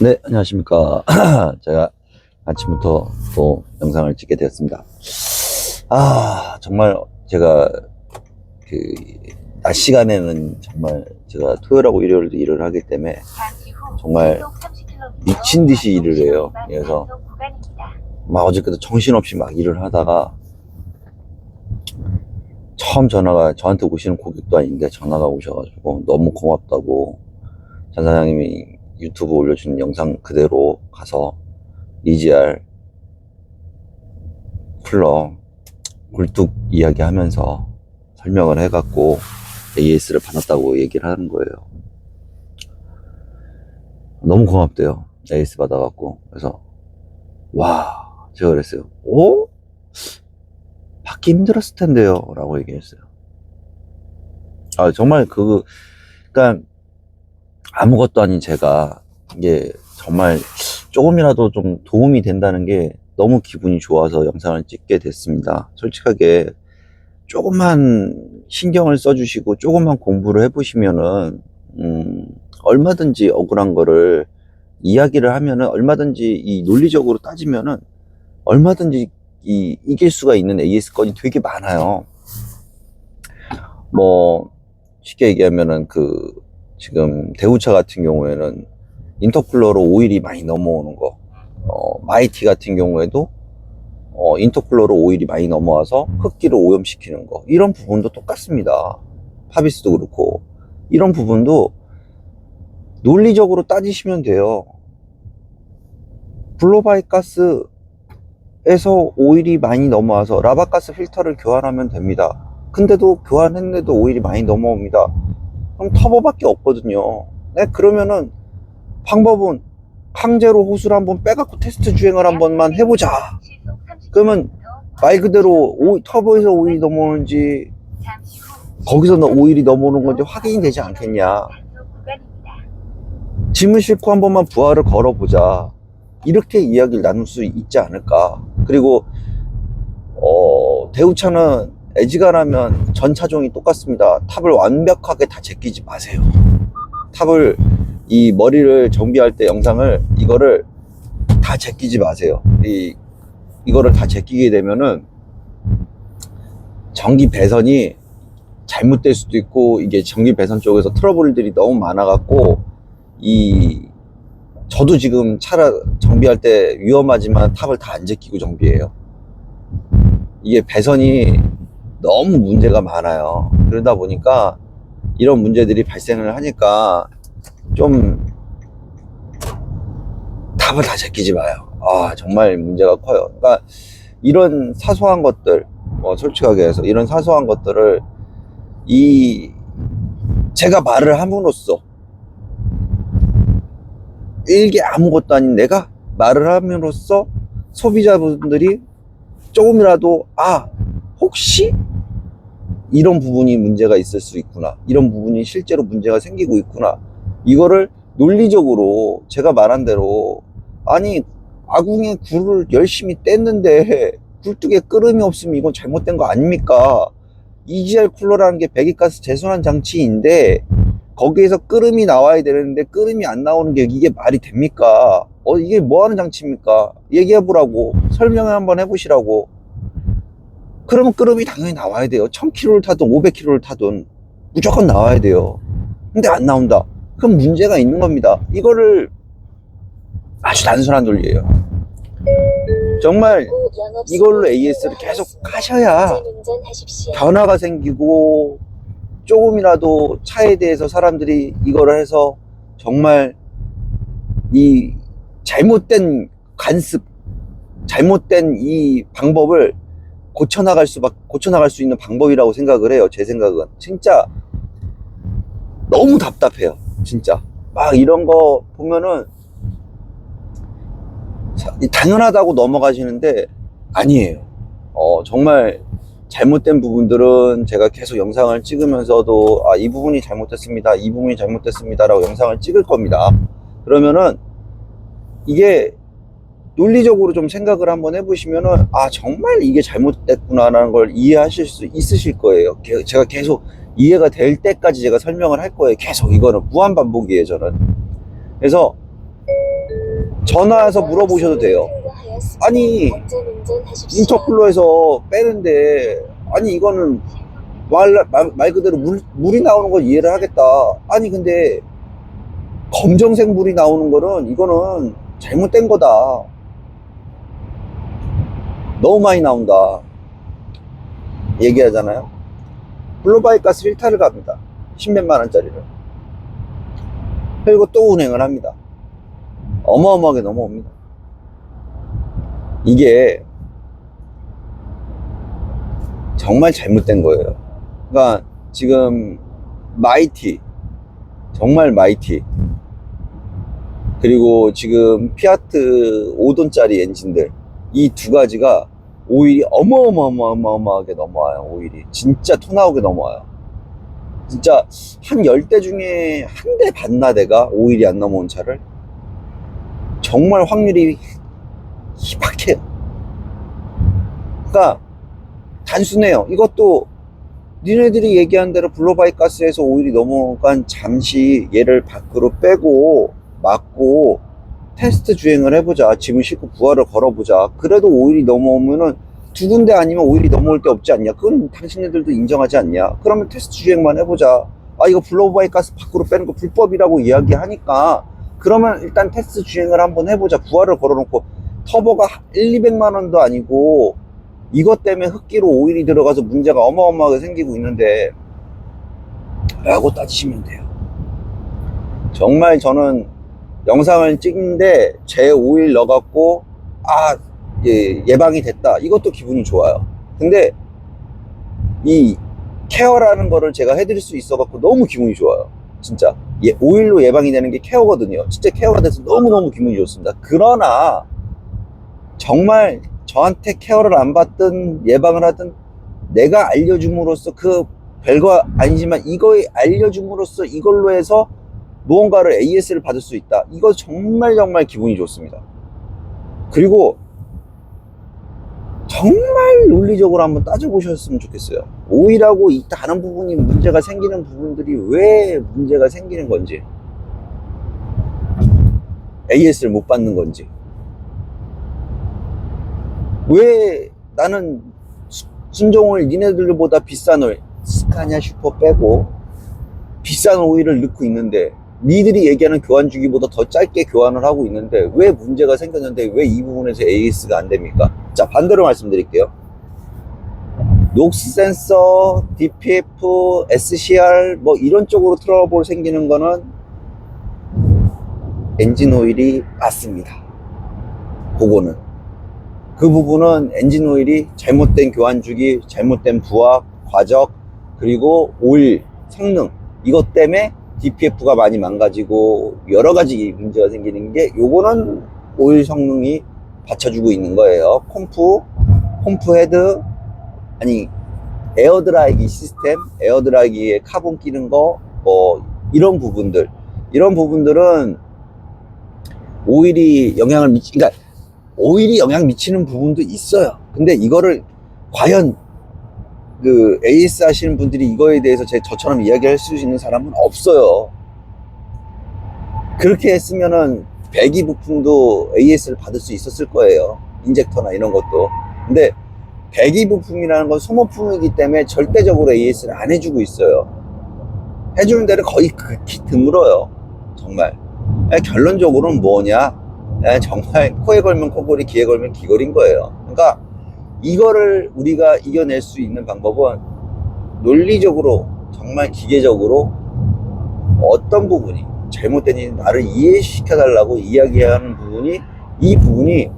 네, 안녕하십니까. 제가 아침부터 또 영상을 찍게 되었습니다. 정말 제가 그, 낮 시간에는 정말 제가 토요일하고 일요일도 일을 하기 때문에 정말 미친 듯이 일을 해요. 그래서 막 어저께도 정신없이 막 일을 하다가 처음 전화가 저한테 오시는 고객도 아닌데 전화가 오셔가지고 너무 고맙다고 전 사장님이 유튜브 올려주는 영상 그대로 가서 EGR 쿨러 굴뚝 이야기하면서 설명을 해갖고 AS를 받았다고 얘기를 하는 거예요. 너무 고맙대요. AS 받아갖고. 그래서 와, 제가 그랬어요. 오? 받기 힘들었을 텐데요 라고 얘기했어요. 정말 그러니까 아무것도 아닌 제가 이게 정말 조금이라도 좀 도움이 된다는 게 너무 기분이 좋아서 영상을 찍게 됐습니다. 솔직하게 조금만 신경을 써주시고 조금만 공부를 해보시면은 얼마든지 억울한 거를 이야기를 하면은 얼마든지 이 논리적으로 따지면은 얼마든지 이길 수가 있는 AS 건이 되게 많아요. 뭐 쉽게 얘기하면은 지금 대우차 같은 경우에는 인터쿨러로 오일이 많이 넘어오는 거, 마이티 같은 경우에도 인터쿨러로 오일이 많이 넘어와서 흡기를 오염시키는 거, 이런 부분도 똑같습니다. 파비스도 그렇고 이런 부분도 논리적으로 따지시면 돼요. 블로바이 가스에서 오일이 많이 넘어와서 라바가스 필터를 교환하면 됩니다. 근데도 교환했는데도 오일이 많이 넘어옵니다. 그럼 터보밖에 없거든요. 네, 그러면은 방법은 강제로 호스를 한번 빼갖고 테스트 주행을 한 번만 해보자. 그러면 말 그대로 터보에서 오일이 넘어오는지 거기서 오일이 넘어오는 건지 확인이 되지 않겠냐. 짐을 싣고 한 번만 부하를 걸어보자. 이렇게 이야기를 나눌 수 있지 않을까. 그리고 대우차는 애지간하면 전 차종이 똑같습니다. 탑을 완벽하게 다 제끼지 마세요. 탑을 이 머리를 정비할 때 영상을 이거를 다 제끼지 마세요. 이거를 다 제끼게 되면은 전기 배선이 잘못될 수도 있고, 이게 전기 배선 쪽에서 트러블들이 너무 많아 갖고 저도 지금 차를 정비할 때 위험하지만 탑을 다 안 제끼고 정비해요. 이게 배선이 너무 문제가 많아요. 그러다 보니까 이런 문제들이 발생을 하니까 좀 탑을 다 제끼지 마요. 정말 문제가 커요. 그러니까 이런 사소한 것들, 솔직하게 해서 이런 사소한 것들을 제가 말을 함으로써, 일개 아무것도 아닌 내가 말을 함으로써 소비자분들이 조금이라도 혹시 이런 부분이 문제가 있을 수 있구나, 이런 부분이 실제로 문제가 생기고 있구나, 이거를 논리적으로 제가 말한 대로, 아니 아궁이에 굴을 열심히 뗐는데 굴뚝에 끓음이 없으면 이건 잘못된 거 아닙니까? EGR 쿨러라는 게 배기가스 재순환 장치인데 거기에서 끓음이 나와야 되는데 끓음이 안 나오는 게 이게 말이 됩니까? 이게 뭐 하는 장치입니까? 얘기해보라고, 설명을 한번 해보시라고. 그러면 끓음이 당연히 나와야 돼요. 1000km를 타든 500km를 타든 무조건 나와야 돼요. 근데 안 나온다. 그럼 문제가 있는 겁니다. 이거를 아주 단순한 논리예요. 정말 이걸로 AS를 계속 하셔야 변화가 생기고, 조금이라도 차에 대해서 사람들이 이거를 해서 정말 이 잘못된 관습, 잘못된 이 방법을 고쳐나갈 수 있는 방법이라고 생각을 해요. 제 생각은 진짜 너무 답답해요. 진짜 막 이런 거 보면은 당연하다고 넘어가시는데 아니에요. 정말 잘못된 부분들은 제가 계속 영상을 찍으면서도 이 부분이 잘못됐습니다, 이 부분이 잘못됐습니다 라고 영상을 찍을 겁니다. 그러면은 이게 논리적으로 좀 생각을 한번 해보시면은 정말 이게 잘못됐구나 라는 걸 이해하실 수 있으실 거예요. 제가 계속 이해가 될 때까지 제가 설명을 할 거예요. 계속 이거는 무한반복이에요, 저는. 그래서 전화해서 물어보셔도 돼요. 아니, 인터쿨러에서 빼는데, 아니, 이거는 말 그대로 물이 나오는 건 이해를 하겠다. 아니, 근데 검정색 물이 나오는 거는 이거는 잘못된 거다. 너무 많이 나온다. 얘기하잖아요. 블로바이 가스 필터를 갑니다. 10몇만 원짜리를. 그리고 또 운행을 합니다. 어마어마하게 넘어옵니다. 이게 정말 잘못된 거예요. 그러니까 지금 마이티, 정말 마이티, 그리고 지금 피아트 5돈짜리 엔진들, 이 두 가지가 오일이 어마어마하게 넘어와요. 오일이 진짜 토 나오게 넘어와요. 진짜 한 10대 중에 한 대 봤나 내가 오일이 안 넘어온 차를. 정말 확률이 희박해요. 그러니까 단순해요. 이것도 니네들이 얘기한 대로 블로바이 가스에서 오일이 넘어간 잠시 얘를 밖으로 빼고 막고 테스트 주행을 해보자. 짐을 싣고 부하를 걸어보자. 그래도 오일이 넘어오면은 두 군데 아니면 오일이 넘어올 게 없지 않냐? 그건 당신네들도 인정하지 않냐? 그러면 테스트 주행만 해보자. 아, 이거 블로바이 가스 밖으로 빼는 거 불법이라고 이야기하니까 그러면 일단 테스트 주행을 한번 해보자. 부하를 걸어놓고 터보가 200만 원도 아니고 이것 때문에 흡기로 오일이 들어가서 문제가 어마어마하게 생기고 있는데 라고 따지시면 돼요. 정말 저는 영상을 찍는데 제 오일 넣어갖고 예방이 됐다. 이것도 기분이 좋아요. 근데 이 케어라는 거를 제가 해드릴 수 있어갖고 너무 기분이 좋아요. 진짜 오일로 예방이 되는 게 케어거든요. 진짜 케어가 돼서 너무너무 기분이 좋습니다. 그러나 정말 저한테 케어를 안 받든 예방을 하든 내가 알려줌으로써 그 별거 아니지만 이거에 알려줌으로써 이걸로 해서 무언가를 AS를 받을 수 있다. 이거 정말 기분이 좋습니다. 그리고 정말 논리적으로 한번 따져보셨으면 좋겠어요. 오일하고 다른 부분이 문제가 생기는 부분들이 왜 문제가 생기는 건지, AS를 못 받는 건지, 왜 나는 순정오일 니네들보다 비싼 오일, 스카니아 슈퍼 빼고 비싼 오일을 넣고 있는데 니들이 얘기하는 교환 주기보다 더 짧게 교환을 하고 있는데 왜 문제가 생겼는데 왜 이 부분에서 AS가 안 됩니까? 자, 반대로 말씀드릴게요. 녹스 센서, DPF, SCR 뭐 이런 쪽으로 트러블 생기는 거는 엔진 오일이 맞습니다. 그거는 그 부분은 엔진 오일이 잘못된 교환 주기, 잘못된 부하, 과적, 그리고 오일 성능 이것 때문에 DPF가 많이 망가지고 여러 가지 문제가 생기는 게, 요거는 오일 성능이 받쳐주고 있는 거예요. 펌프 헤드, 아니 에어드라이기 시스템, 에어드라이기에 카본 끼는 거, 뭐 이런 부분들은 오일이 영향을 그러니까 오일이 영향 미치는 부분도 있어요. 근데 이거를 과연 그 AS 하시는 분들이 이거에 대해서 저처럼 이야기할 수 있는 사람은 없어요. 그렇게 했으면은 배기 부품도 AS를 받을 수 있었을 거예요. 인젝터나 이런 것도. 근데 배기 부품이라는 건 소모품이기 때문에 절대적으로 AS를 안 해주고 있어요. 해주는 데는 거의 극히 드물어요. 정말. 결론적으로는 뭐냐? 정말 코에 걸면 코골이, 귀에 걸면 귀걸인 거예요. 그러니까 이거를 우리가 이겨낼 수 있는 방법은 논리적으로, 정말 기계적으로 어떤 부분이 잘못된지 나를 이해시켜 달라고 이야기하는 부분이, 이 부분이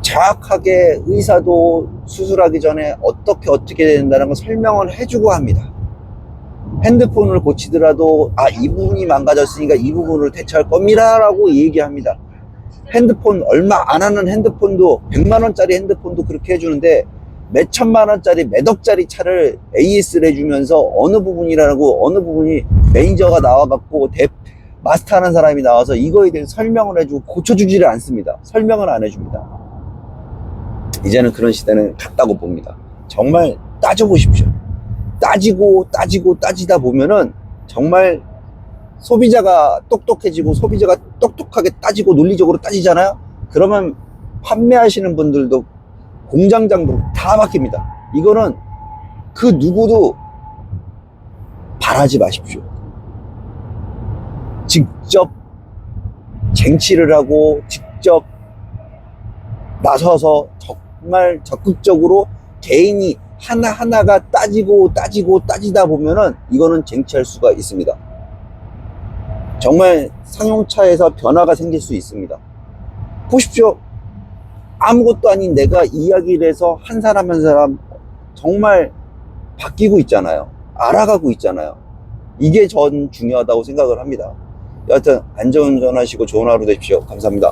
정확하게 의사도 수술하기 전에 어떻게 된다는 걸 설명을 해주고 합니다. 핸드폰을 고치더라도 이 부분이 망가졌으니까 이 부분을 대체할 겁니다 라고 얘기합니다. 핸드폰 얼마 안 하는 핸드폰도, 100만원짜리 핸드폰도 그렇게 해주는데 몇 천만원짜리 몇 억짜리 차를 AS를 해주면서 어느 부분이 매니저가 나와갖고 마스터하는 사람이 나와서 이거에 대해서 설명을 해주고 고쳐주지를 않습니다. 설명을 안 해줍니다. 이제는 그런 시대는 갔다고 봅니다. 정말 따져보십시오. 따지다 보면은 정말 소비자가 똑똑해지고 소비자가 똑똑하게 따지고 논리적으로 따지잖아요. 그러면 판매하시는 분들도 공장장도 다 바뀝니다. 이거는 그 누구도 바라지 마십시오. 직접 쟁취를 하고 직접 나서서 정말 적극적으로 개인이 하나하나가 따지다 보면은 이거는 쟁취할 수가 있습니다. 정말 상용차에서 변화가 생길 수 있습니다. 보십시오. 아무것도 아닌 내가 이야기를 해서 한 사람 한 사람 정말 바뀌고 있잖아요. 알아가고 있잖아요. 이게 전 중요하다고 생각을 합니다. 여하튼 안전운전하시고 좋은 하루 되십시오. 감사합니다.